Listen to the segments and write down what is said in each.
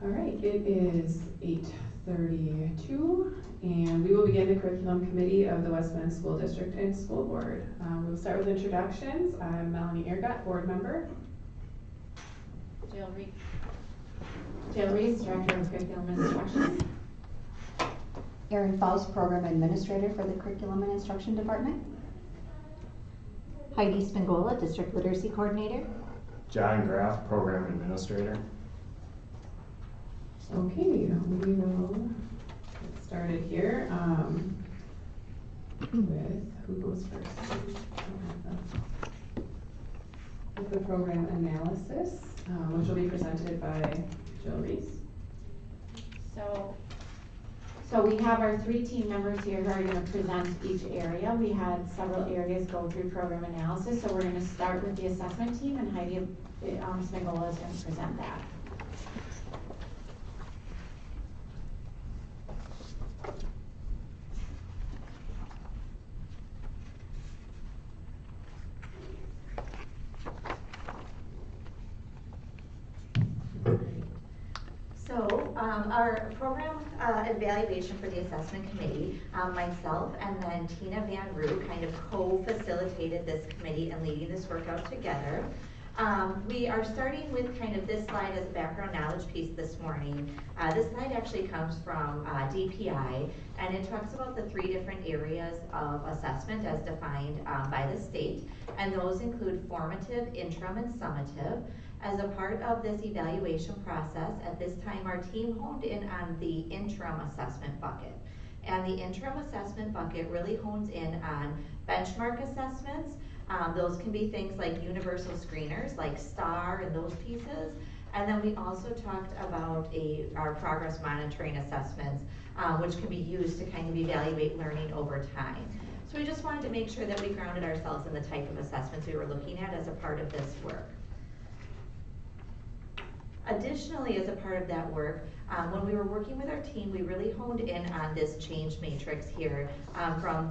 All right, it is 8:32, and we will begin the curriculum committee of the West Bend School District and School Board. We'll start with introductions. I'm Melanie Ehrgott, board member. Jill Reese, Director of Curriculum and Instruction. Erin Faust, Program Administrator for the Curriculum and Instruction Department. Heidi Spangola, District Literacy Coordinator. John Graff, Program Administrator. Okay, we will get started here with, who goes first? With the program analysis, which will be presented by Jill Reese. So we have our 3 team members here who are going to present each area. We had several areas go through program analysis, so we're going to start with the assessment team, and Heidi Spangola is going to present that. So our program evaluation for the assessment committee, myself and then Tina Van Roo kind of co-facilitated this committee and leading this workout together. We are starting with kind of this slide as a background knowledge piece this morning. This slide actually comes from DPI, and it talks about the 3 different areas of assessment as defined by the state, and those include formative, interim, and summative. As a part of this evaluation process, at this time our team honed in on the interim assessment bucket. And the interim assessment bucket really hones in on benchmark assessments. Those can be things like universal screeners, like STAR and those pieces. And then we also talked about our progress monitoring assessments, which can be used to kind of evaluate learning over time. So we just wanted to make sure that we grounded ourselves in the type of assessments we were looking at as a part of this work. Additionally, as a part of that work, when we were working with our team, we really honed in on this change matrix here,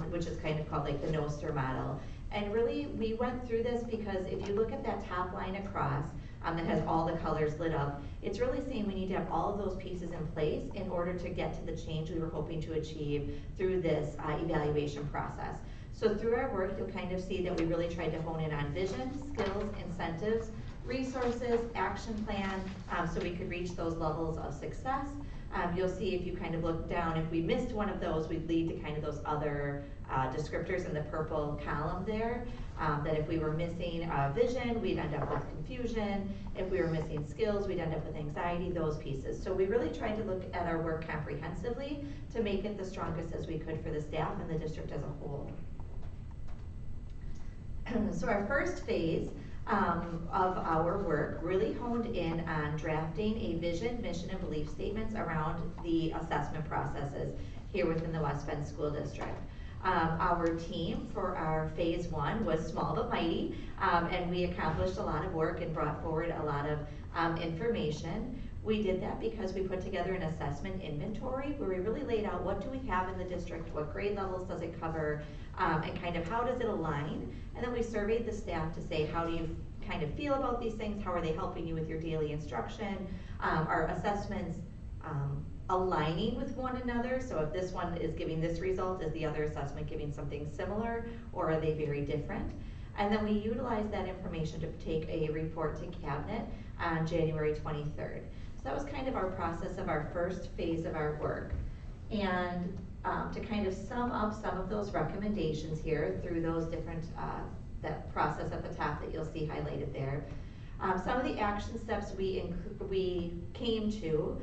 which is kind of called like the Noster model. And really, we went through this because if you look at that top line across, that has all the colors lit up, it's really saying we need to have all of those pieces in place in order to get to the change we were hoping to achieve through this evaluation process. So through our work, you'll kind of see that we really tried to hone in on vision, skills, incentives, resources, action plan, so we could reach those levels of success. You'll see if you kind of look down, if we missed one of those, we'd lead to kind of those other descriptors in the purple column there, that if we were missing vision, we'd end up with confusion. If we were missing skills, we'd end up with anxiety, those pieces. So we really tried to look at our work comprehensively to make it the strongest as we could for the staff and the district as a whole. So our first phase of our work really honed in on drafting a vision, mission, and belief statements around the assessment processes here within the West Bend School District. Our team for our phase 1 was small but mighty, and we accomplished a lot of work and brought forward a lot of information. We did that because we put together an assessment inventory where we really laid out what do we have in the district, what grade levels does it cover, and kind of how does it align. And then we surveyed the staff to say, how do you kind of feel about these things? How are they helping you with your daily instruction? Are assessments aligning with one another? So if this one is giving this result, is the other assessment giving something similar, or are they very different? And then we utilized that information to take a report to Cabinet on January 23rd. So that was kind of our process of our first phase of our work. And to kind of sum up some of those recommendations here through those different, that process at the top that you'll see highlighted there. Some of the action steps we came to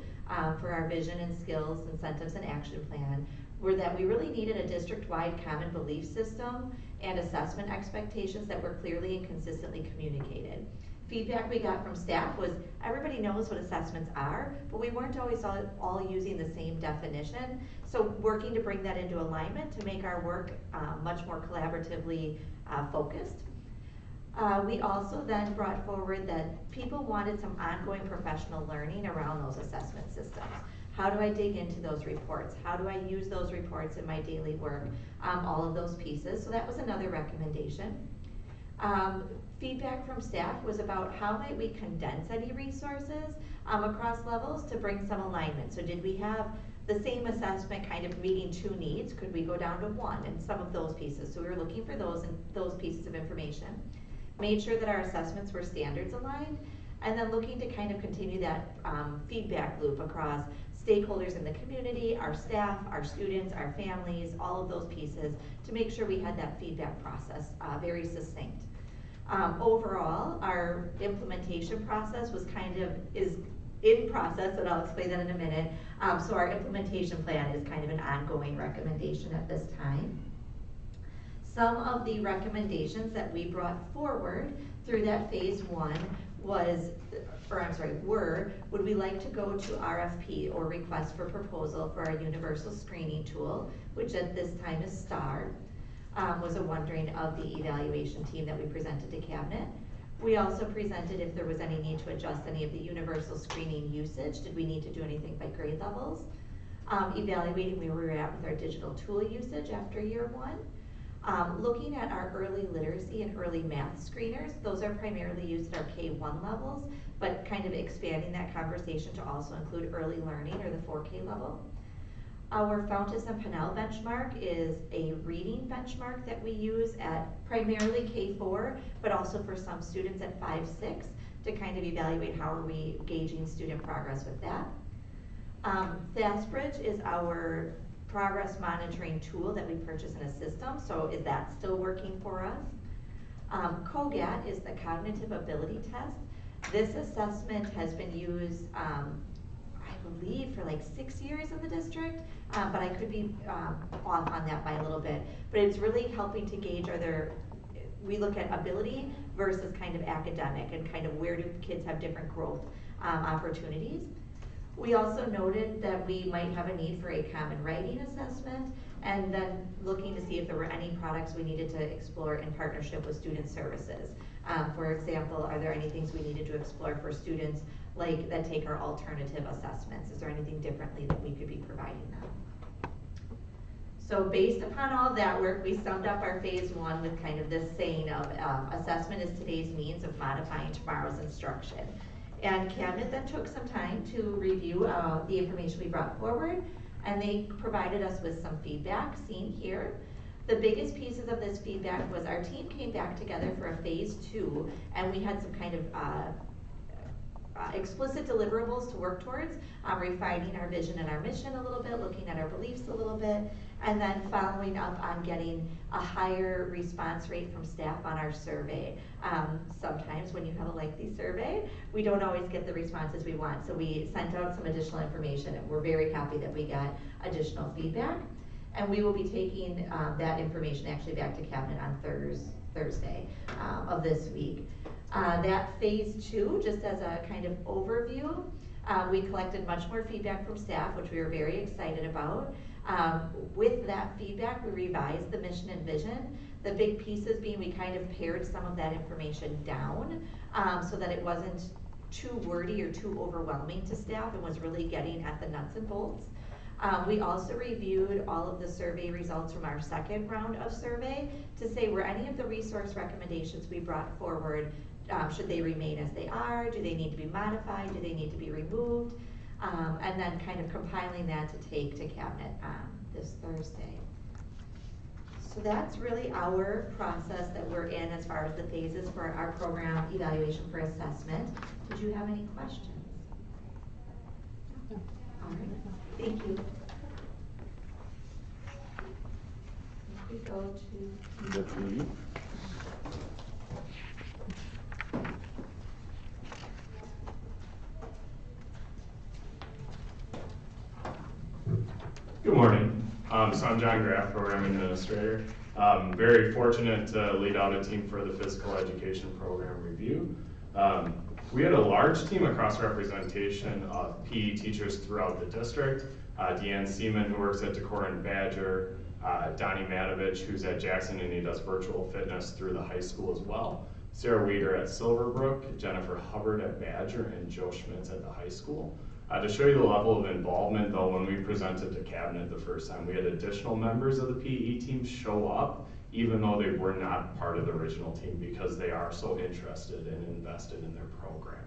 for our vision and skills, incentives, and action plan were that we really needed a district-wide common belief system and assessment expectations that were clearly and consistently communicated. Feedback we got from staff was everybody knows what assessments are, but we weren't always all using the same definition. So working to bring that into alignment to make our work much more collaboratively focused. We also then brought forward that people wanted some ongoing professional learning around those assessment systems. How do I dig into those reports? How do I use those reports in my daily work? All of those pieces. So that was another recommendation. Feedback from staff was about how might we condense any resources across levels to bring some alignment. So did we have the same assessment kind of meeting two needs? Could we go down to one and some of those pieces? So we were looking for those pieces of information. Made sure that our assessments were standards aligned, and then looking to kind of continue that feedback loop across stakeholders in the community, our staff, our students, our families, all of those pieces to make sure we had that feedback process very succinct. Overall, our implementation process is in process, and I'll explain that in a minute. So our implementation plan is kind of an ongoing recommendation at this time. Some of the recommendations that we brought forward through that phase one were, would we like to go to RFP, or request for proposal, for our universal screening tool, which at this time is STAR, was a wondering of the evaluation team that we presented to Cabinet. We also presented if there was any need to adjust any of the universal screening usage. Did we need to do anything by grade levels? Evaluating where we were at with our digital tool usage after year one. Looking at our early literacy and early math screeners, those are primarily used at our K1 levels, but kind of expanding that conversation to also include early learning or the 4K level. Our Fountas and Pinnell benchmark is a reading benchmark that we use at primarily K4, but also for some students at 5-6 to kind of evaluate how are we gauging student progress with that. FastBridge is our progress monitoring tool that we purchase in a system, so is that still working for us? COGAT is the cognitive ability test. This assessment has been used, I believe, for like 6 years in the district, but I could be off on that by a little bit. But it's really helping to gauge we look at ability versus kind of academic, and kind of where do kids have different growth opportunities. We also noted that we might have a need for a common writing assessment, and then looking to see if there were any products we needed to explore in partnership with student services. For example, are there any things we needed to explore for students that take our alternative assessments? Is there anything differently that we could be providing them? So based upon all that work, we summed up our phase one with kind of this saying of assessment is today's means of modifying tomorrow's instruction. And Cabinet then took some time to review the information we brought forward, and they provided us with some feedback seen here. The biggest pieces of this feedback was our team came back together for a phase two, and we had some kind of explicit deliverables to work towards, refining our vision and our mission a little bit, looking at our beliefs a little bit, and then following up on getting a higher response rate from staff on our survey. Sometimes when you have a lengthy survey, we don't always get the responses we want, so we sent out some additional information, and we're very happy that we got additional feedback. And we will be taking that information actually back to Cabinet on Thursday of this week. That phase two, just as a kind of overview, we collected much more feedback from staff, which we were very excited about. With that feedback, we revised the mission and vision. The big pieces being we kind of pared some of that information down so that it wasn't too wordy or too overwhelming to staff and was really getting at the nuts and bolts. We also reviewed all of the survey results from our second round of survey to say were any of the resource recommendations we brought forward, should they remain as they are? Do they need to be modified? Do they need to be removed? And then kind of compiling that to take to Cabinet this Thursday. So that's really our process that we're in as far as the phases for our program evaluation for assessment. Did you have any questions? No. All right. Thank you. If we go to... That's me. Good morning. So I'm John Graff, Program Administrator. Very fortunate to lead out a team for the Physical Education Program Review. We had a large team across representation of PE teachers throughout the district. Deanne Seaman, who works at Decorah and Badger, Donnie Matovich, who's at Jackson and he does virtual fitness through the high school as well. Sarah Weeder at Silverbrook, Jennifer Hubbard at Badger, and Joe Schmitz at the high school. To show you the level of involvement, though, when we presented to Cabinet the first time, we had additional members of the PE team show up even though they were not part of the original team, because they are so interested and invested in their programming.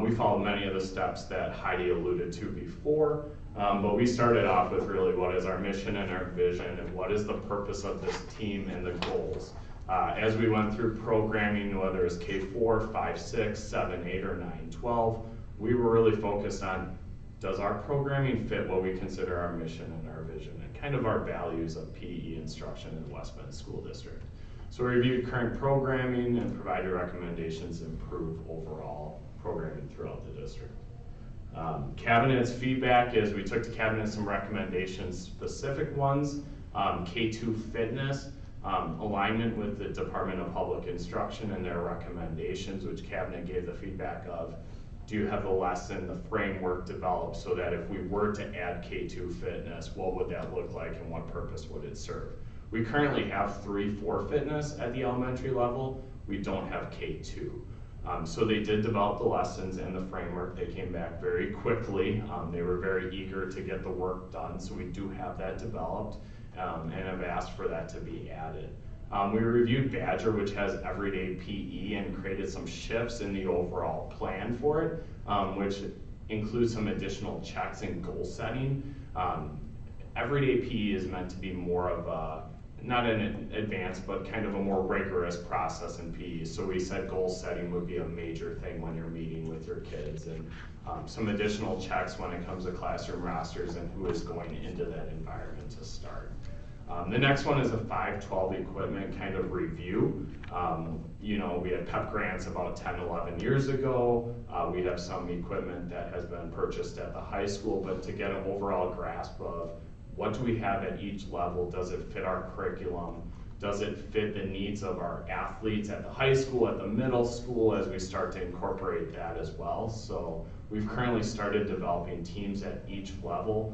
We followed many of the steps that Heidi alluded to before, but we started off with really what is our mission and our vision and what is the purpose of this team and the goals. As we went through programming, whether it's K4, 5, 6, 7, 8, or 9, 12, we were really focused on, does our programming fit what we consider our mission and our vision and kind of our values of PE instruction in the West Bend School District. So we reviewed current programming and provided recommendations to improve overall programming throughout the district. Cabinet's feedback is we took to Cabinet some recommendations, specific ones, K2 fitness, alignment with the Department of Public Instruction and their recommendations, which Cabinet gave the feedback of, do you have the lesson, the framework developed so that if we were to add K2 fitness, what would that look like and what purpose would it serve? We currently have 3-4 fitness at the elementary level. We don't have K2. So they did develop the lessons and the framework. They came back very quickly. They were very eager to get the work done, so we do have that developed and have asked for that to be added. We reviewed Badger, which has everyday PE, and created some shifts in the overall plan for it, which includes some additional checks and goal setting. Everyday PE is meant to be more of a, not an advanced, but kind of a more rigorous process in PE. So we said goal setting would be a major thing when you're meeting with your kids, and some additional checks when it comes to classroom rosters and who is going into that environment to start. The next one is a 5-12 equipment kind of review. You know, we had PEP grants about 10, 11 years ago. We have some equipment that has been purchased at the high school, but to get an overall grasp of what do we have at each level? Does it fit our curriculum? Does it fit the needs of our athletes at the high school, at the middle school, as we start to incorporate that as well? So we've currently started developing teams at each level,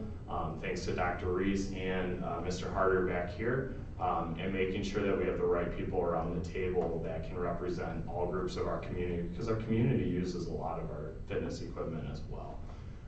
thanks to Dr. Reese and Mr. Harder back here, and making sure that we have the right people around the table that can represent all groups of our community, because our community uses a lot of our fitness equipment as well.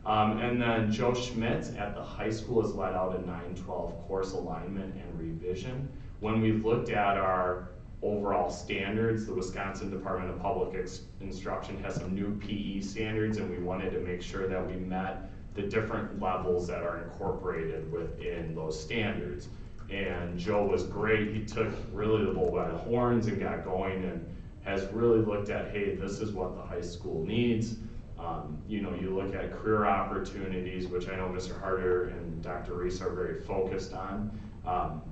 And then Joe Schmitz at the high school has led out a 9-12 course alignment and revision. When we looked at our overall standards, the Wisconsin Department of Public Instruction has some new PE standards, and we wanted to make sure that we met the different levels that are incorporated within those standards. And Joe was great. He took really the bull by the horns and got going and has really looked at, hey, this is what the high school needs. You know, you look at career opportunities, which I know Mr. Harder and Dr. Reese are very focused on.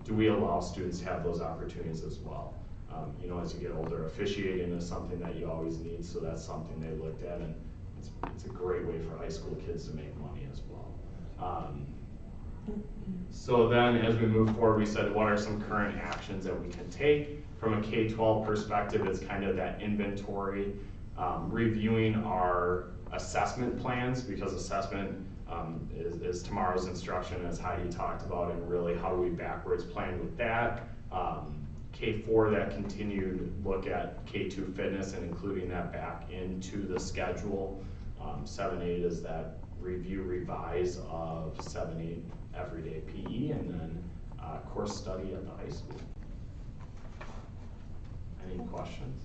Do we allow students to have those opportunities as well? You know, as you get older, officiating is something that you always need, so that's something they looked at, and it's a great way for high school kids to make money as well. So then as we move forward, we said, what are some current actions that we can take? From a K-12 perspective, it's kind of that inventory, reviewing our assessment plans, because assessment is tomorrow's instruction, as Heidi talked about, and really how do we backwards plan with that. K4, that continued look at K2 fitness and including that back into the schedule. 7-8 is that review, revise of 7-8 everyday PE, and then course study at the high school. Any questions?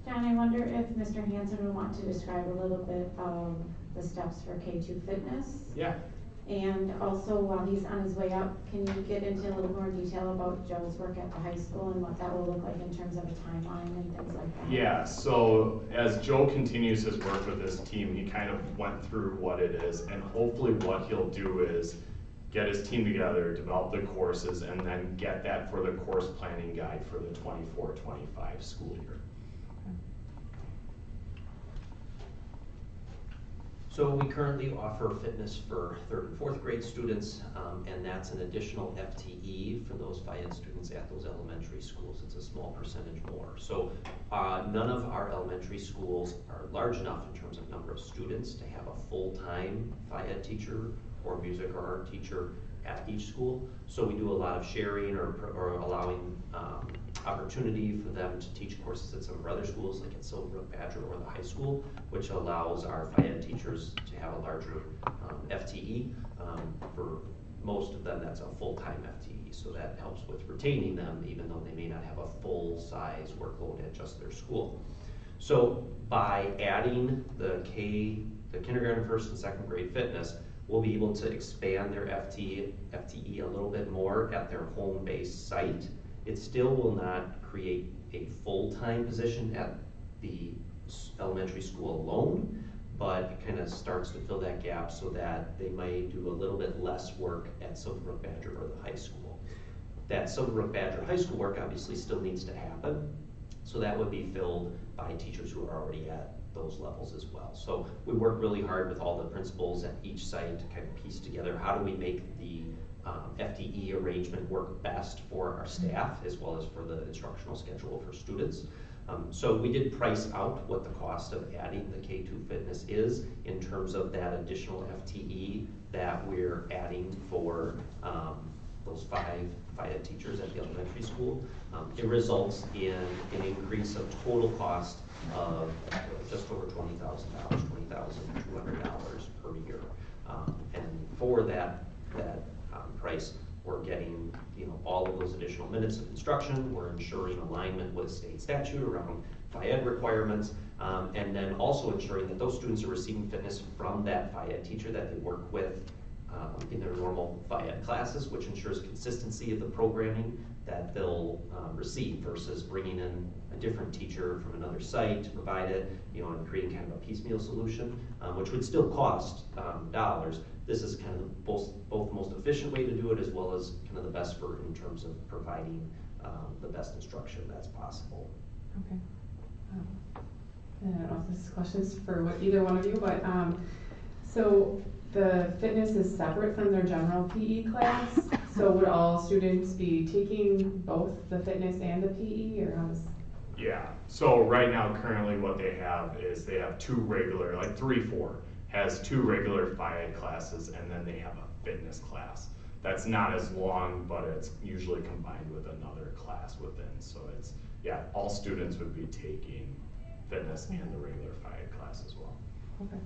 John, I wonder if Mr. Hansen would want to describe a little bit of the steps for K2 fitness? Yeah. And also, while he's on his way up, can you get into a little more detail about Joe's work at the high school and what that will look like in terms of a timeline and things like that? Yeah, so as Joe continues his work with this team, he kind of went through what it is, and hopefully what he'll do is get his team together, develop the courses, and then get that for the course planning guide for the 24-25 school year. So we currently offer fitness for 3rd and 4th grade students, and that's an additional FTE for those FIED students at those elementary schools. It's a small percentage more. So none of our elementary schools are large enough in terms of number of students to have a full-time FIED teacher or music or art teacher at each school. So we do a lot of sharing or allowing opportunity for them to teach courses at some of our other schools, like at Silverbrook, Badger, or the high school, which allows our FIED teachers to have a larger FTE for most of them, that's a full-time FTE, so that helps with retaining them, even though they may not have a full-size workload at just their school. So by adding the kindergarten, first and second grade fitness, we'll be able to expand their FTE a little bit more at their home-based site. It still will not create a full-time position at the elementary school alone, but it kind of starts to fill that gap so that they might do a little bit less work at Silverbrook Badger or the high school. That Silverbrook Badger high school work obviously still needs to happen, so that would be filled by teachers who are already at those levels as well. So we work really hard with all the principals at each site to kind of piece together how do we make the FTE arrangement work best for our staff as well as for the instructional schedule for students. So we did price out what the cost of adding the K2 Fitness is in terms of that additional FTE that we're adding for those 5 FIAD teachers at the elementary school. It results in an increase of total cost of just over $20,000, $20,200 per year. And for that price, we're getting all of those additional minutes of instruction. We're ensuring alignment with state statute around FIAD requirements, and then also ensuring that those students are receiving fitness from that FIAD teacher that they work with in their normal FIAD classes, which ensures consistency of the programming that they'll receive versus bringing in a different teacher from another site to provide it, and creating kind of a piecemeal solution, which would still cost dollars. This is kind of both the most efficient way to do it as well as kind of the best in terms of providing the best instruction that's possible. Okay. And I don't know if this question is for either one of you, but so the fitness is separate from their general PE class. So would all students be taking both the fitness and the PE, or how does? Yeah, so right now currently what they have is they have 2 regular, like 3-4 has 2 regular FIAD classes, and then they have a fitness class. That's not as long, but it's usually combined with another class within. So it's, yeah, all students would be taking fitness and the regular FIAD class as well. Okay.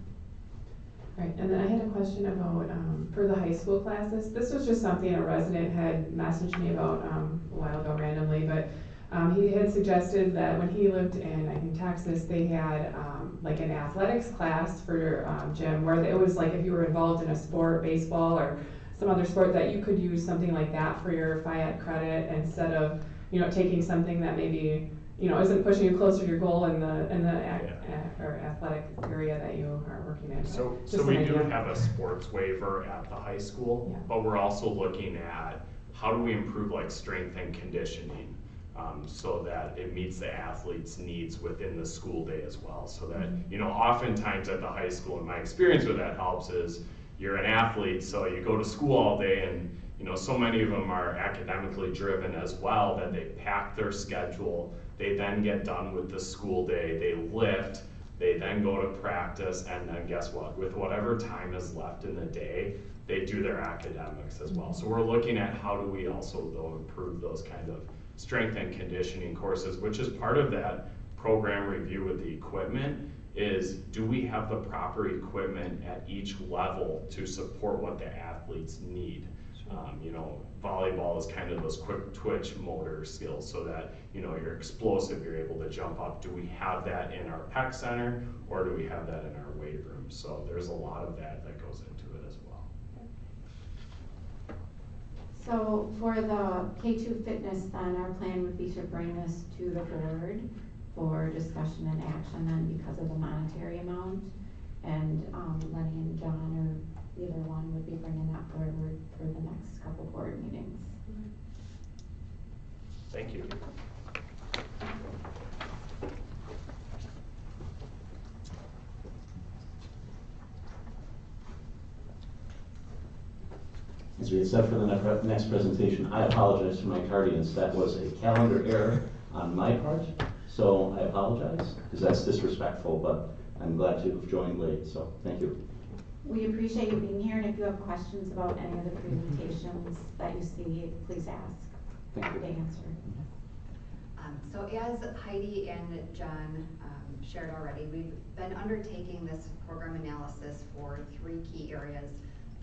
Right, and then I had a question about, for the high school classes, this was just something a resident had messaged me about a while ago randomly, but he had suggested that when he lived in, I think, Texas, they had like an athletics class for gym where it was like if you were involved in a sport, baseball or some other sport, that you could use something like that for your FIAD credit instead of, taking something that maybe, isn't pushing you closer to your goal in the or athletic area that you are working in. So Just we an do idea. have a sports waiver at the high school, Yeah. but we're also looking at how do we improve like strength and conditioning so that it meets the athlete's needs within the school day as well. So that, oftentimes at the high school, and my experience with that helps is you're an athlete, so you go to school all day and so many of them are academically driven as well that they pack their schedule. They then get done with the school day, they lift, they then go to practice, and then guess what? With whatever time is left in the day, they do their academics as well. So we're looking at how do we also though improve those kind of strength and conditioning courses, which is part of that program review with the equipment, is do we have the proper equipment at each level to support what the athletes need? Volleyball is kind of those quick twitch motor skills so that, you're explosive, you're able to jump up. Do we have that in our PEC center or do we have that in our weight room? So there's a lot of that goes into it as well. So for the K2 Fitness, then our plan would be to bring this to the board for discussion and action then because of the monetary amount. And Lenny and John or either one would be bringing that forward for the next couple board meetings. Thank you. As we get set for the next presentation, I apologize for my tardiness. That was a calendar error on my part, so I apologize because that's disrespectful, but I'm glad to have joined late, so thank you. We appreciate you being here, and if you have questions about any of the presentations that you see, please ask. Thank you. To answer. So as Heidi and John shared already, we've been undertaking this program analysis for 3 key areas.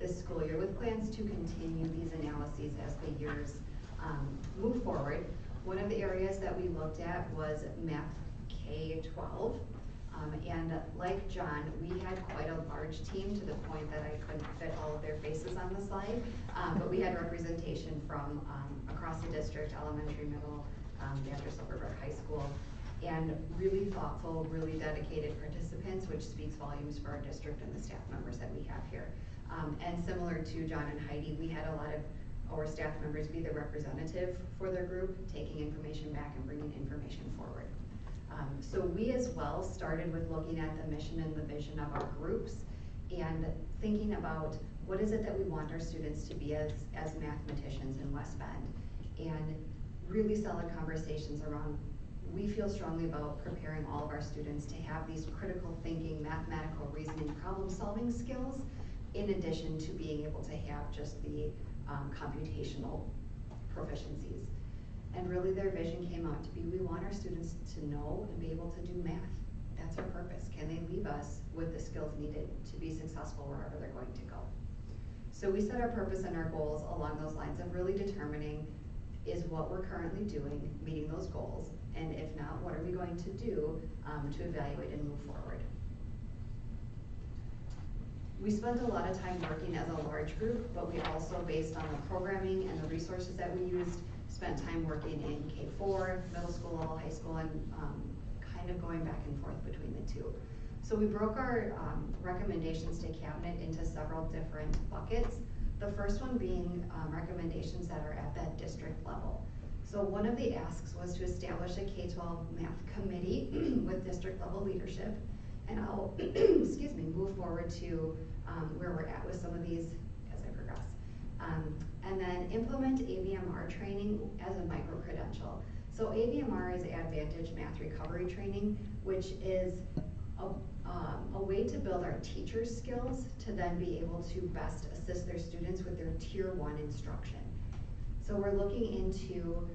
this school year with plans to continue these analyses as the years move forward. One of the areas that we looked at was math K-12. And like John, we had quite a large team to the point that I couldn't fit all of their faces on the slide. But we had representation from across the district, elementary, middle, after Silverbrook High School, and really thoughtful, really dedicated participants, which speaks volumes for our district and the staff members that we have here. And similar to John and Heidi, we had a lot of our staff members be the representative for their group, taking information back and bringing information forward. So we as well started with looking at the mission and the vision of our groups and thinking about what is it that we want our students to be as mathematicians in West Bend, and really solid conversations around, we feel strongly about preparing all of our students to have these critical thinking, mathematical reasoning, problem solving skills, in addition to being able to have just the computational proficiencies. And really their vision came out to be, we want our students to know and be able to do math. That's our purpose. Can they leave us with the skills needed to be successful wherever they're going to go? So we set our purpose and our goals along those lines of really determining, is what we're currently doing meeting those goals? And if not, what are we going to do to evaluate and move forward? We spent a lot of time working as a large group, but we also, based on the programming and the resources that we used, spent time working in K-4, middle school level, high school, and kind of going back and forth between the two. So we broke our recommendations to cabinet into several different buckets. The first one being recommendations that are at that district level. So one of the asks was to establish a K-12 math committee with district level leadership. And I'll, excuse me, move forward to where we're at with some of these as I progress. And then implement ABMR training as a micro-credential. So ABMR is Advantage Math Recovery Training, which is a way to build our teachers' skills to then be able to best assist their students with their Tier 1 instruction. So we're looking into,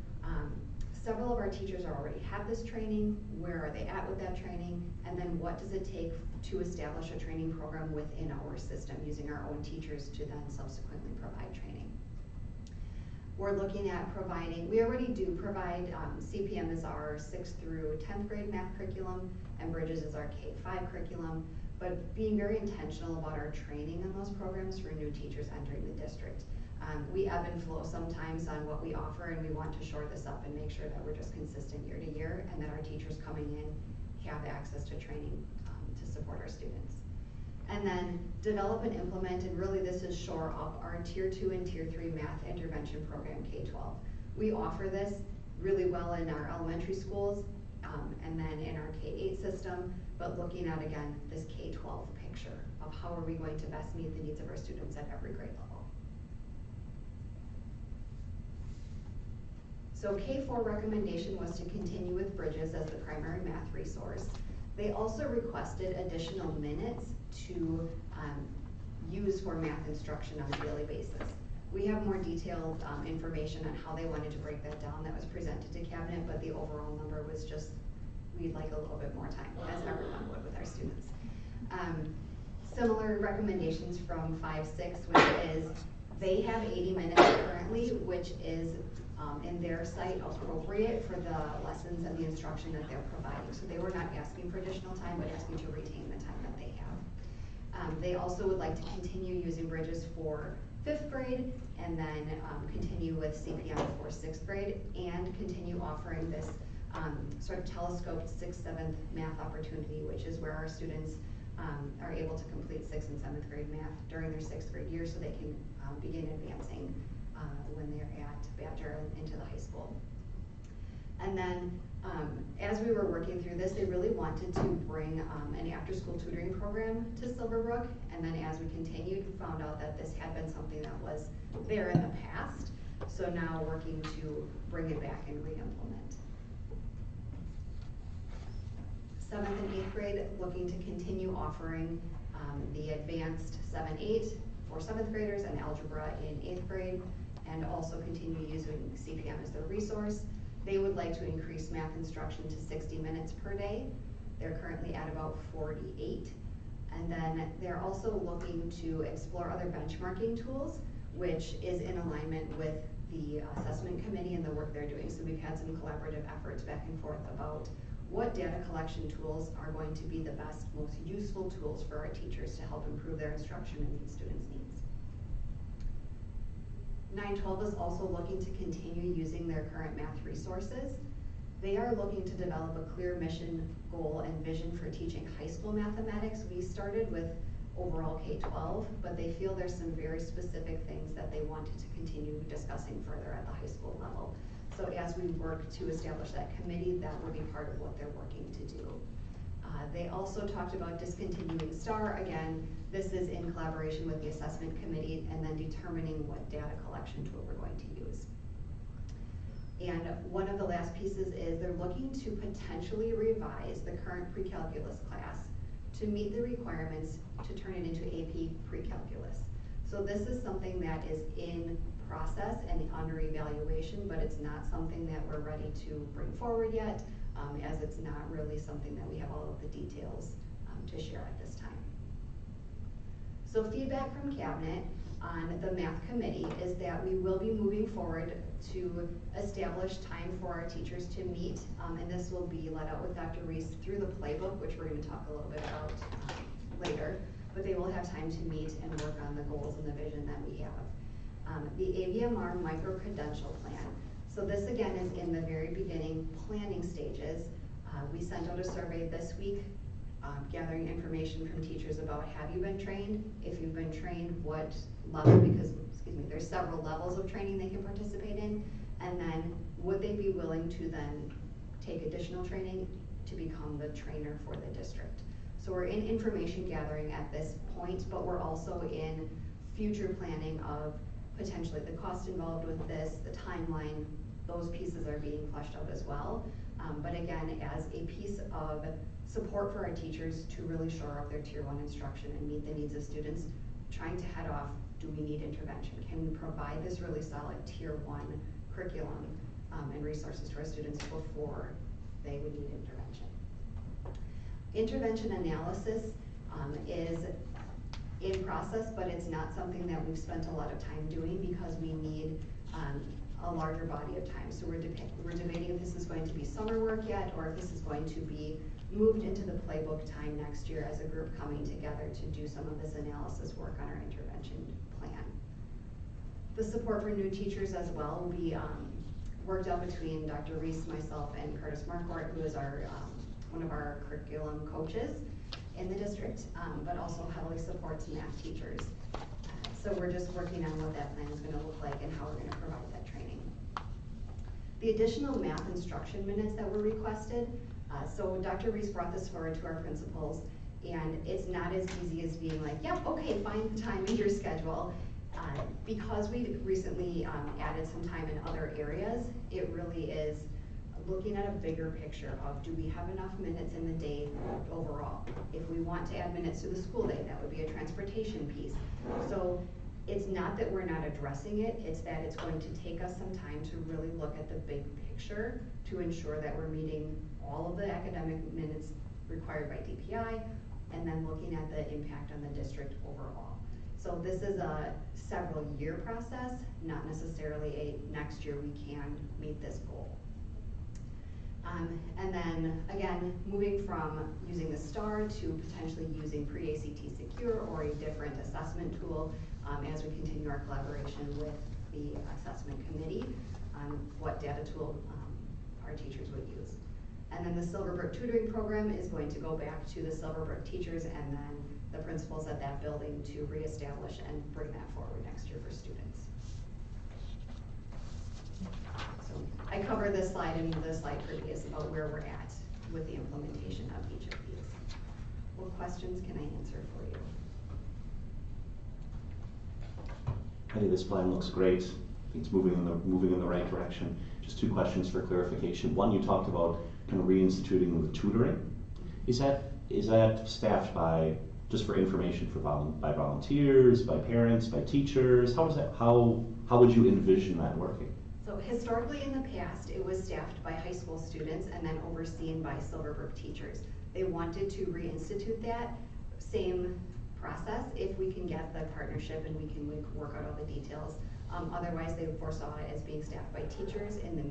several of our teachers already have this training, where are they at with that training, and then what does it take to establish a training program within our system using our own teachers to then subsequently provide training. We're looking at providing, we already do provide, CPM is our 6th through 10th grade math curriculum, and Bridges is our K-5 curriculum, but being very intentional about our training in those programs for new teachers entering the district. We ebb and flow sometimes on what we offer, and we want to shore this up and make sure that we're just consistent year to year, and that our teachers coming in have access to training to support our students. And then develop and implement, and really this is shore up our Tier 2 and Tier 3 math intervention program K-12. We offer this really well in our elementary schools and then in our K-8 system, but looking at, again, this K-12 picture of how are we going to best meet the needs of our students at every grade level. So K-4 recommendation was to continue with Bridges as the primary math resource. They also requested additional minutes to use for math instruction on a daily basis. We have more detailed information on how they wanted to break that down that was presented to cabinet, but the overall number was just, we'd like a little bit more time, as everyone would with our students. Similar recommendations from 5-6, which is, they have 80 minutes currently, which is in their site appropriate for the lessons and the instruction that they're providing. So they were not asking for additional time, but asking to retain the time that they have. They also would like to continue using Bridges for 5th grade, and then continue with CPM for 6th grade, and continue offering this sort of telescoped 6th, 7th math opportunity, which is where our students are able to complete 6th and 7th grade math during their 6th grade year, so they can begin advancing when they're at Badger and into the high school. And then as we were working through this, they really wanted to bring an after-school tutoring program to Silverbrook, and then as we continued, found out that this had been something that was there in the past, so now working to bring it back and re-implement. 7th and 8th grade, looking to continue offering the advanced 7-8 for 7th graders and algebra in 8th grade, and also continue using CPM as their resource. They would like to increase math instruction to 60 minutes per day. They're currently at about 48. And then they're also looking to explore other benchmarking tools, which is in alignment with the assessment committee and the work they're doing. So we've had some collaborative efforts back and forth about what data collection tools are going to be the best, most useful tools for our teachers to help improve their instruction and meet students' needs. 912 is also looking to continue using their current math resources. They are looking to develop a clear mission, goal, and vision for teaching high school mathematics. We started with overall K-12, but they feel there's some very specific things that they wanted to continue discussing further at the high school level. So as we work to establish that committee, that will be part of what they're working to do. They also talked about discontinuing STAR. Again, this is in collaboration with the assessment committee and then determining what data collection tool we're going to use. And one of the last pieces is they're looking to potentially revise the current pre-calculus class to meet the requirements to turn it into AP pre-calculus. So this is something that is in process and under evaluation, but it's not something that we're ready to bring forward yet, as it's not really something that we have all of the details to share at this time. So feedback from Cabinet on the math committee is that we will be moving forward to establish time for our teachers to meet, and this will be led out with Dr. Reese through the playbook, which we're going to talk a little bit about later, but they will have time to meet and work on the goals and the vision that we have. The AVMR micro-credential plan. So this again is in the very beginning planning stages. We sent out a survey this week gathering information from teachers about have you been trained? If you've been trained, what level, because, excuse me, there's several levels of training they can participate in, and then would they be willing to then take additional training to become the trainer for the district? So we're in information gathering at this point, but we're also in future planning of potentially the cost involved with this, the timeline, those pieces are being fleshed out as well. But again, as a piece of support for our teachers to really shore up their Tier 1 instruction and meet the needs of students, trying to head off, do we need intervention? Can we provide this really solid Tier 1 curriculum and resources to our students before they would need intervention? Intervention analysis is in process, but it's not something that we've spent a lot of time doing because we need a larger body of time. So we're debating if this is going to be summer work yet, or if this is going to be moved into the playbook time next year as a group coming together to do some of this analysis work on our intervention plan. The support for new teachers as well will be worked out between Dr. Reese, myself, and Curtis Marquardt, who is our one of our curriculum coaches in the district, but also heavily supports math teachers. So we're just working on what that plan is going to look like and how we're going to provide that training. The additional math instruction minutes that were requested, so Dr. Reese brought this forward to our principals, and it's not as easy as being like, yep, okay, find the time in your schedule. Because we recently added some time in other areas, it really is looking at a bigger picture of do we have enough minutes in the day overall? If we want to add minutes to the school day, that would be a transportation piece. So it's not that we're not addressing it, it's that it's going to take us some time to really look at the big picture to ensure that we're meeting all of the academic minutes required by DPI, and then looking at the impact on the district overall. So this is a several year process, not necessarily a next year we can meet this goal. And then again, moving from using the STAR to potentially using pre-ACT Secure or a different assessment tool as we continue our collaboration with the assessment committee on what data tool our teachers would use. And then the Silverbrook tutoring program is going to go back to the Silverbrook teachers and then the principals at that building to reestablish and bring that forward next year for students. So I cover this slide and the slide previous about where we're at with the implementation of each of these. What questions can I answer for you? I think this plan looks great. I think it's moving in the right direction. Just two questions for clarification. One, you talked about kind of reinstituting the tutoring. Is that staffed by, just for information, by volunteers, by parents, by teachers? How would you envision that working? So historically in the past, it was staffed by high school students and then overseen by Silverbrook teachers. They wanted to reinstitute that same process if we can get the partnership and we can work out all the details. Otherwise, they foresaw it as being staffed by teachers in the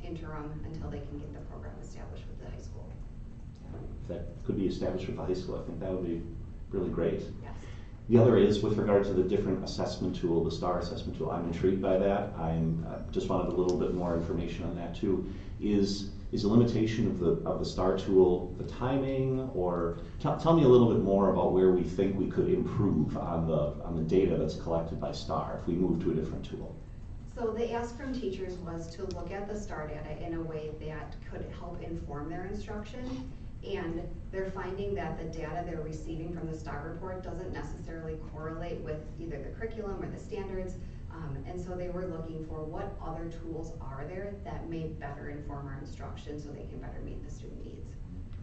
interim until they can get the program established with the high school. If that could be established with the high school, I think that would be really great. Yes. The other is with regard to the different assessment tool, the STAR assessment tool. I'm intrigued by that. Just wanted a little bit more information on that too. Is a limitation of the STAR tool the timing, or tell me a little bit more about where we think we could improve on the data that's collected by STAR if we move to a different tool? So the ask from teachers was to look at the STAR data in a way that could help inform their instruction. And they're finding that the data they're receiving from the STAR report doesn't necessarily correlate with either the curriculum or the standards. And so they were looking for what other tools are there that may better inform our instruction so they can better meet the student needs.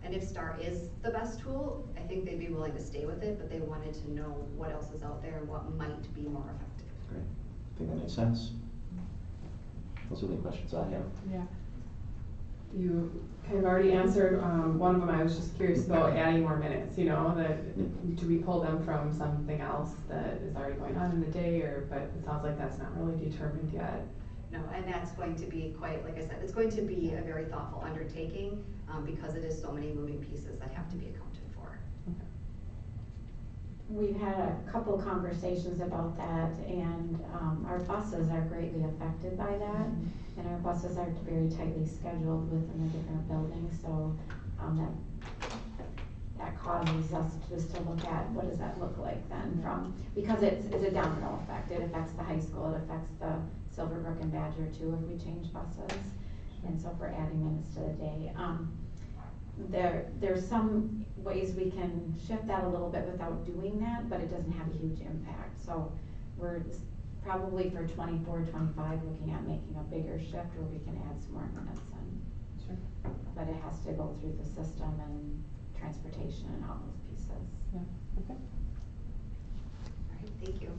And if STAR is the best tool, I think they'd be willing to stay with it, but they wanted to know what else is out there and what might be more effective. Great. I think that makes sense. Those are the questions I have. Yeah. You kind of already answered one of them. I was just curious about adding more minutes, you know, do we pull them from something else that is already going on in the day, but it sounds like that's not really determined yet. No, and that's going to be quite, like I said, it's going to be a very thoughtful undertaking because it is so many moving pieces that have to be accounted for. Okay. We've had a couple conversations about that, and our buses are greatly affected by that. And our buses are very tightly scheduled within the different buildings, so that causes us just to look at what does that look like then because it's a domino effect. It affects the high school, it affects the Silverbrook and Badger too if we change buses. And so if we're adding minutes to the day. There's some ways we can shift that a little bit without doing that, but it doesn't have a huge impact. So we're probably for 24, 25 looking at making a bigger shift where we can add some more minutes in. Sure. But it has to go through the system and transportation and all those pieces. Yeah. Okay. All right, thank you.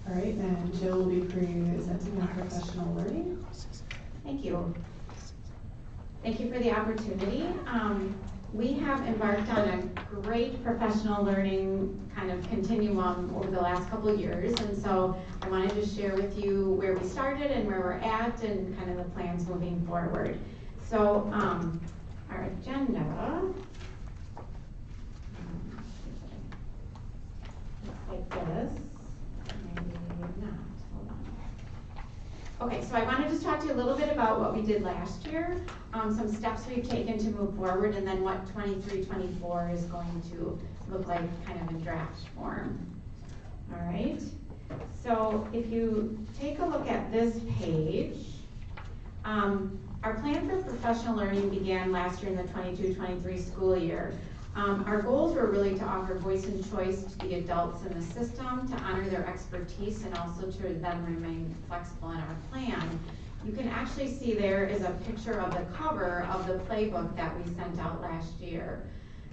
All right, and Jill will be presenting on professional learning. Thank you. Thank you for the opportunity. We have embarked on a great professional learning kind of continuum over the last couple of years, and so I wanted to share with you where we started and where we're at and kind of the plans moving forward. So our agenda looks like this. Maybe not. Hold on. Okay, so I wanted to talk to you a little bit about what we did last year, some steps we've taken to move forward, and then what 23-24 is going to look like kind of in draft form. All right, so if you take a look at this page, our plan for professional learning began last year in the 22-23 school year. Our goals were really to offer voice and choice to the adults in the system, to honor their expertise, and also to then remain flexible in our plan. You can actually see there is a picture of the cover of the playbook that we sent out last year.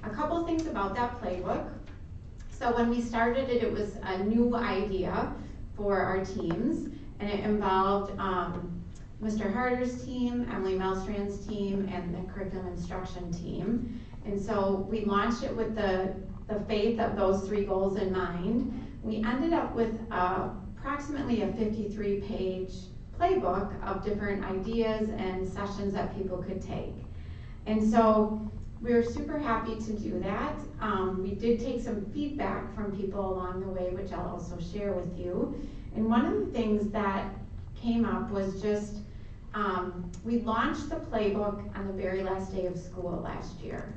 A couple things about that playbook. So when we started it, it was a new idea for our teams, and it involved Mr. Harder's team, Emily Melstrand's team, and the curriculum instruction team. And so we launched it with the faith of those three goals in mind. We ended up with approximately a 53-page playbook of different ideas and sessions that people could take. And so we were super happy to do that. We did take some feedback from people along the way, which I'll also share with you. And one of the things that came up was just, we launched the playbook on the very last day of school last year.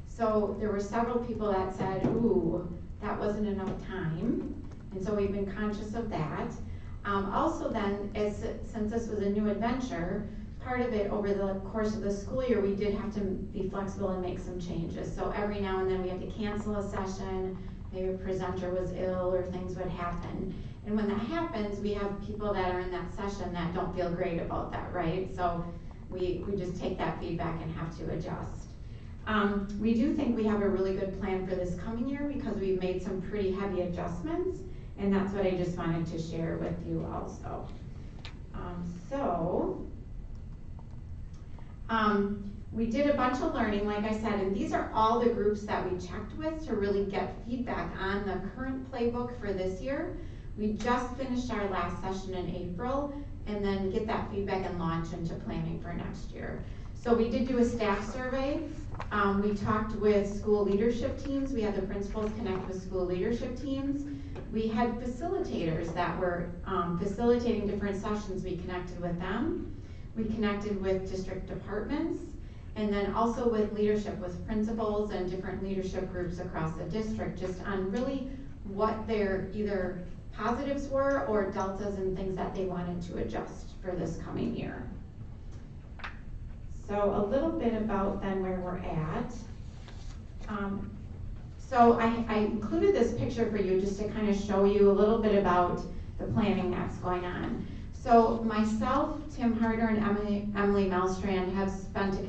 So there were several people that said, ooh, that wasn't enough time. And so we've been conscious of that. Also then, since this was a new adventure, part of it, over the course of the school year, we did have to be flexible and make some changes. So every now and then we had to cancel a session, maybe a presenter was ill or things would happen. And when that happens, we have people that are in that session that don't feel great about that, right? So we just take that feedback and have to adjust. We do think we have a really good plan for this coming year because we've made some pretty heavy adjustments, and that's what I just wanted to share with you also. We did a bunch of learning, like I said, and these are all the groups that we checked with to really get feedback on the current playbook for this year. We just finished our last session in April, and then get that feedback and launch into planning for next year. So we did do a staff survey. We talked with school leadership teams. We had the principals connect with school leadership teams. We had facilitators that were facilitating different sessions. We connected with them. We connected with district departments, and then also with leadership, with principals and different leadership groups across the district, just on really what their either positives were or deltas and things that they wanted to adjust for this coming year. So a little bit about then where we're at. So I included this picture for you just to kind of show you a little bit about the planning that's going on. So myself, Tim Harder, and Emily Melstrand have spent a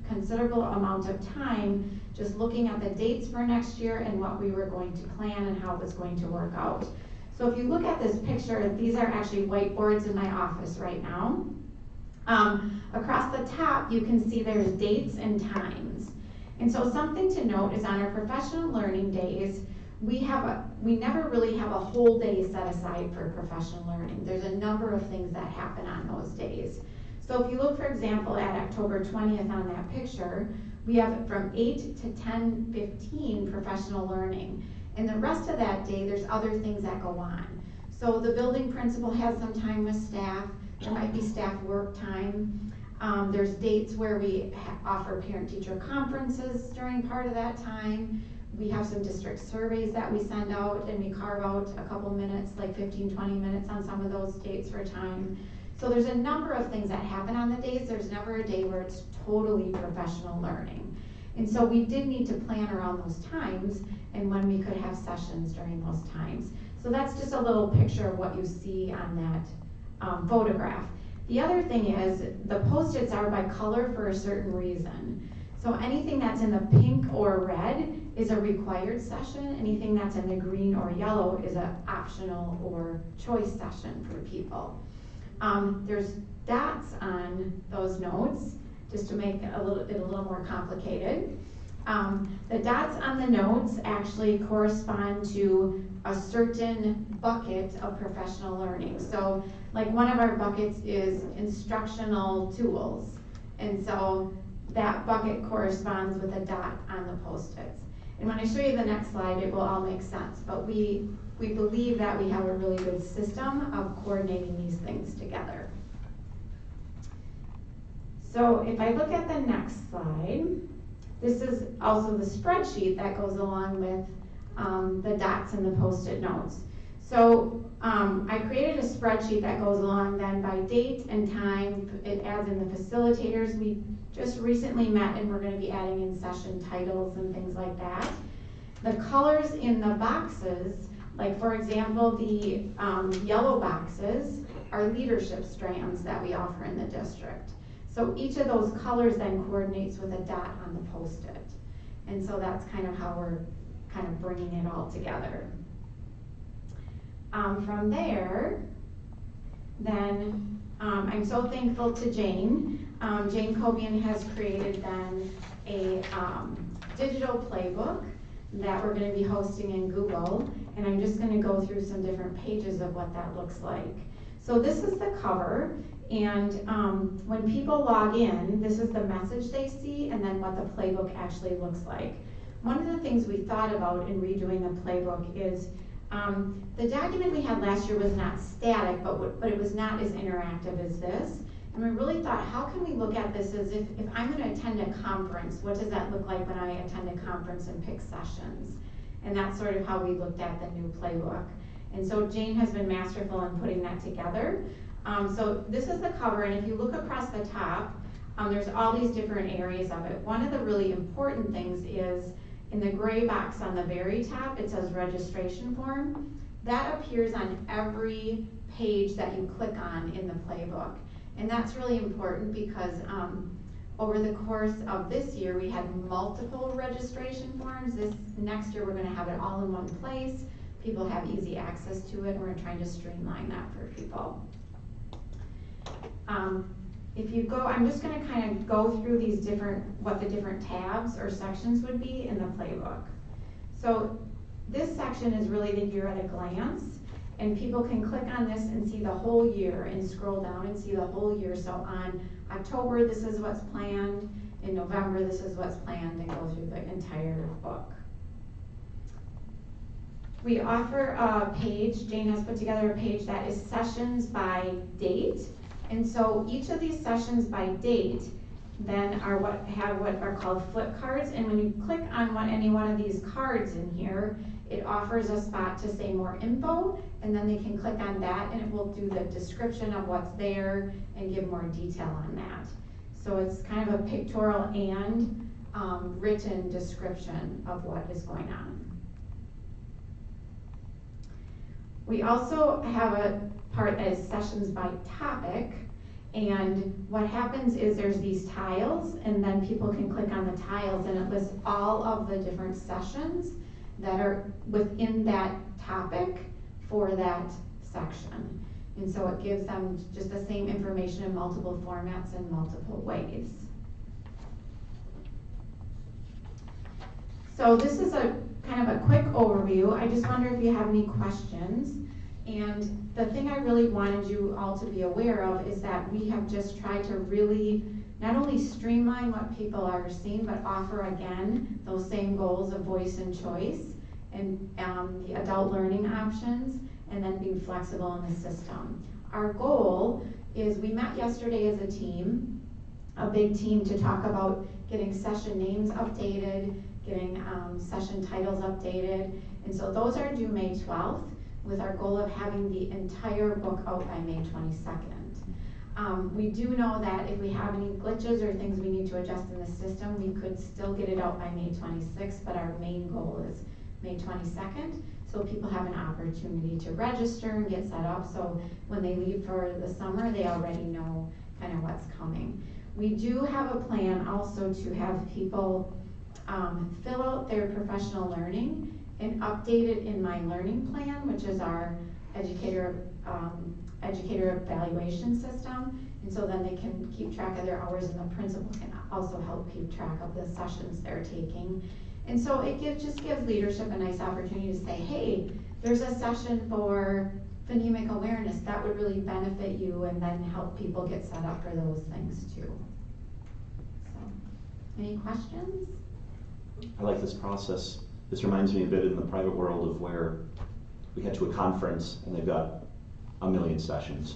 considerable amount of time just looking at the dates for next year and what we were going to plan and how it was going to work out. So if you look at this picture, these are actually whiteboards in my office right now. Across the top, you can see there's dates and times. And so something to note is on our professional learning days, we never really have a whole day set aside for professional learning. There's a number of things that happen on those days. So if you look, for example, at October 20th on that picture, we have from 8 to 10:15 professional learning. And the rest of that day, there's other things that go on. So the building principal has some time with staff. There might be staff work time. There's dates where we offer parent-teacher conferences during part of that time. We have some district surveys that we send out, and we carve out a couple minutes, like 15, 20 minutes on some of those dates for time. So there's a number of things that happen on the days. There's never a day where it's totally professional learning. And so we did need to plan around those times and when we could have sessions during those times. So that's just a little picture of what you see on that photograph. The other thing is the Post-its are by color for a certain reason. So anything that's in the pink or red is a required session. Anything that's in the green or yellow is an optional or choice session for people. There's dots on those notes just to make it a little more complicated. The dots on the notes actually correspond to a certain bucket of professional learning. So like one of our buckets is instructional tools. And so that bucket corresponds with a dot on the Post-its. And when I show you the next slide, it will all make sense. But we believe that we have a really good system of coordinating these things together. So if I look at the next slide, this is also the spreadsheet that goes along with the dots and the Post-it notes. So I created a spreadsheet that goes along then by date and time. It adds in the facilitators. We just recently met and we're going to be adding in session titles and things like that. The colors in the boxes, like for example, the yellow boxes are leadership strands that we offer in the district. So each of those colors then coordinates with a dot on the Post-it. And so that's kind of how we're kind of bringing it all together. From there, then I'm so thankful to Jane. Jane Cobian has created then a digital playbook that we're going to be hosting in Google, and I'm just going to go through some different pages of what that looks like. So this is the cover, and when people log in, this is the message they see, and then what the playbook actually looks like. One of the things we thought about in redoing the playbook is the document we had last year was not static, but it was not as interactive as this. And we really thought, how can we look at this as if I'm going to attend a conference, what does that look like when I attend a conference and pick sessions? And that's sort of how we looked at the new playbook. And so Jane has been masterful in putting that together. So this is the cover, and if you look across the top, there's all these different areas of it. One of the really important things is in the gray box on the very top, it says registration form. That appears on every page that you click on in the playbook. And that's really important because over the course of this year, we had multiple registration forms. This next year, we're gonna have it all in one place. People have easy access to it, and we're trying to streamline that for people. If you go, I'm just gonna kind of go through these different, what the different tabs or sections would be in the playbook. So this section is really the year at a glance, and people can click on this and see the whole year and scroll down and see the whole year. So on October, this is what's planned. In November, this is what's planned, and go through the entire book. We offer a page, Jane has put together a page that is sessions by date. And so each of these sessions by date then are what are called flip cards. And when you click on any one of these cards in here, it offers a spot to say more info, and then they can click on that and it will do the description of what's there and give more detail on that. So it's kind of a pictorial and written description of what is going on. We also have a part that is sessions by topic, and what happens is there's these tiles, and then people can click on the tiles and it lists all of the different sessions that are within that topic for that section. And so it gives them just the same information in multiple formats in multiple ways. So this is a kind of a quick overview. I just wonder if you have any questions. And the thing I really wanted you all to be aware of is that we have just tried to really not only streamline what people are seeing, but offer again those same goals of voice and choice and the adult learning options, and then being flexible in the system. Our goal is, we met yesterday as a team, a big team, to talk about getting session names updated, getting session titles updated. And so those are due May 12th, with our goal of having the entire book out by May 22nd. We do know that if we have any glitches or things we need to adjust in the system, we could still get it out by May 26th, but our main goal is May 22nd, so people have an opportunity to register and get set up, so when they leave for the summer, they already know kind of what's coming. We do have a plan also to have people fill out their professional learning and update it in My Learning Plan, which is our educator evaluation system. And so then they can keep track of their hours, and the principal can also help keep track of the sessions they're taking. And so it just gives leadership a nice opportunity to say, hey, there's a session for phonemic awareness that would really benefit you, and then help people get set up for those things too. So, any questions? I like this process. This reminds me a bit in the private world of where we head to a conference and they've got a million sessions,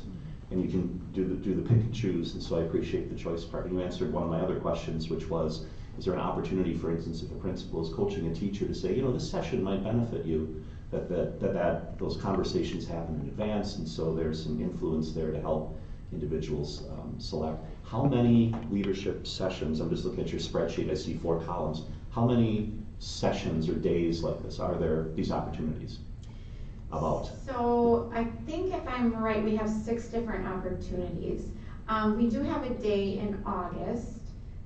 and you can do the pick and choose. And so I appreciate the choice part. You answered one of my other questions, which was, is there an opportunity, for instance, if a principal is coaching a teacher, to say, you know, this session might benefit you, that those conversations happen in advance, and so there's some influence there to help individuals select. How many leadership sessions, I'm just looking at your spreadsheet, I see 4 columns. How many sessions or days like this are there, these opportunities about? So I think if I'm right, we have 6 different opportunities. We do have a day in August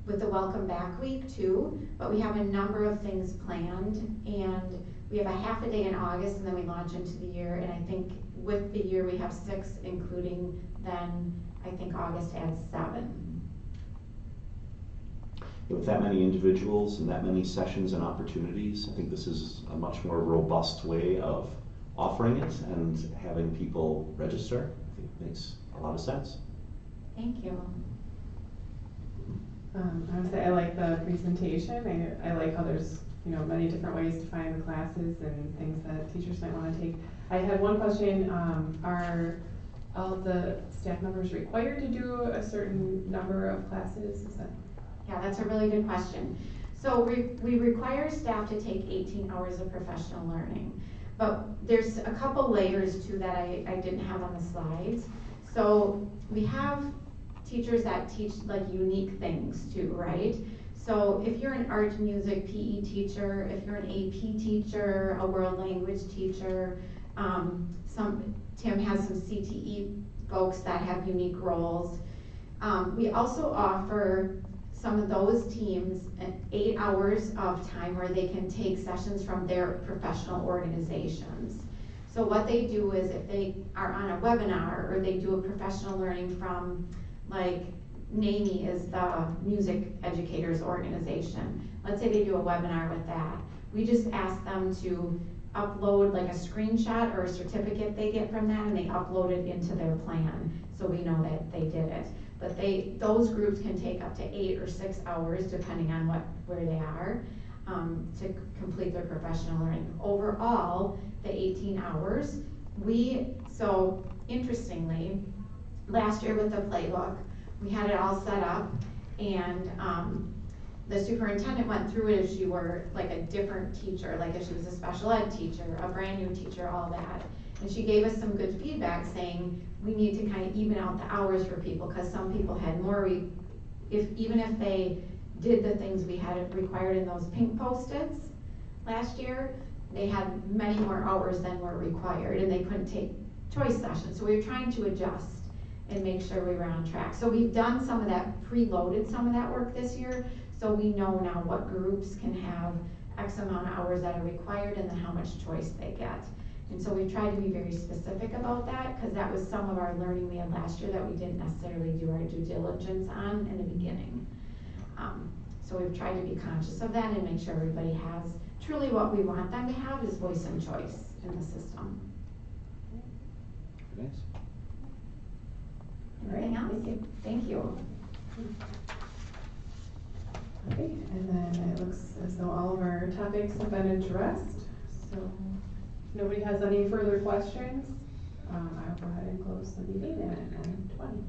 with the Welcome Back Week too, but we have a number of things planned, and we have a half a day in August, and then we launch into the year, and I think with the year we have 6, including then I think August adds 7. With that many individuals and that many sessions and opportunities, I think this is a much more robust way of offering it, and having people register, I think makes a lot of sense. Thank you. I would say I like the presentation. I like how there's, you know, many different ways to find the classes and things that teachers might want to take. I had one question. Are all of the staff members required to do a certain number of classes? Is that? Yeah, that's a really good question. So we require staff to take 18 hours of professional learning, but there's a couple layers to that I didn't have on the slides. So we have teachers that teach like unique things too, right? So if you're an art, music, PE teacher, if you're an AP teacher, a world language teacher, Tim has some CTE folks that have unique roles. We also offer some of those teams 8 hours of time where they can take sessions from their professional organizations. So what they do is if they are on a webinar or they do a professional learning from, like, NAMI is the music educators organization. Let's say they do a webinar with that. We just ask them to upload like a screenshot or a certificate they get from that, and they upload it into their plan, so we know that they did it. But those groups can take up to 8 or 6 hours, depending on where they are, to complete their professional learning. Overall, the 18 hours, so interestingly, last year with the playbook, we had it all set up, and the superintendent went through it as you were like a different teacher, like if she was a special ed teacher, a brand new teacher, all that. And she gave us some good feedback saying we need to kind of even out the hours for people, because some people had more, even if they did the things we had required in those pink Post-its last year, they had many more hours than were required, and they couldn't take choice sessions. So we were trying to adjust and make sure we were on track. So we've done some of that, preloaded some of that work this year, so we know now what groups can have X amount of hours that are required and then how much choice they get. And so we've tried to be very specific about that, because that was some of our learning we had last year that we didn't necessarily do our due diligence on in the beginning. So we've tried to be conscious of that and make sure everybody has truly what we want them to have is voice and choice in the system. Nice. Anything else? Thank you. Okay, and then it looks as though all of our topics have been addressed, so if nobody has any further questions, I'll go ahead and close the meeting at 9:20.